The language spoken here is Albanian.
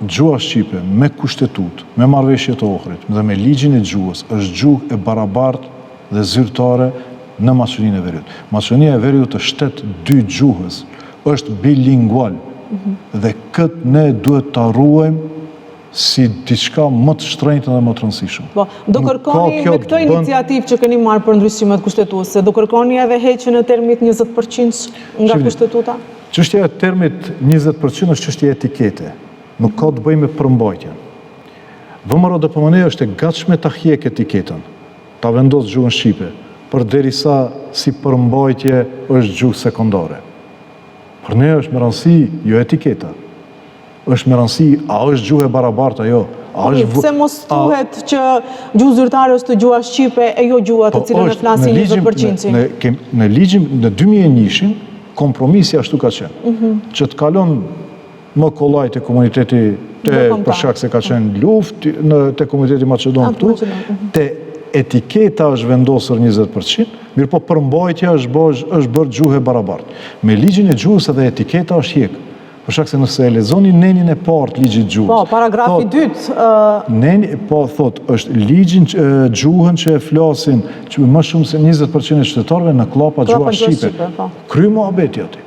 Gjua shqipe me kushtetut, me marrëveshje të Ohrit dhe me ligjin e gjuhës është gjuhë e barabartë dhe zyrtare në Maqedoninë e Veriut. Maqedonia e Veriut është shtet 2 gjuhës, është bilingual dhe këtë ne duhet ta ruajmë si diçka më të shtrenjtë dhe më të rëndësishme. Po, do kërkoni me këtë iniciativë që keni marrë për ndryshimet kushtetuese, do kërkoni edhe heqjen e termit 20% nga kushtetuta? Çështja e termit 20% është çështje etikete. Nuk ka të bëjë me përmbajtjen. VMRO DPMN është e gatshme ta hiqë etiketën, ta vendosë gjuhën shqipe, përderisa si përmbajtje është gjuhë sekondare. Për ne është me rëndësi jo etiketa. Është me rëndësi a është gjuhë e barabartë ajo. Pse mos thuhet që gjuhë zyrtare është gjuha shqipe e jo gjuha të cilën e flasin 20%? Në ligjin në 2001-shin kompromisi ashtu ka qenë. Që të kalon më kollaj të komuniteti për shkak se ka qenë luftë të komuniteti Maqedon këtu, te etiketa është vendosur 20%, mirë po përmbajtja është bërë gjuhë e barabartë. Me ligjin e gjuhës edhe etiketa është hjekë. Për shkak se nëse e lexoni nenin e parë të ligjit gjuhës. Po, paragrafi 2. Neni, po, thot, është ligjin gjuhën që e flasin më shumë se 20% e qytetarëve në klapa gjuha shqipe. Kry muhabeti aty.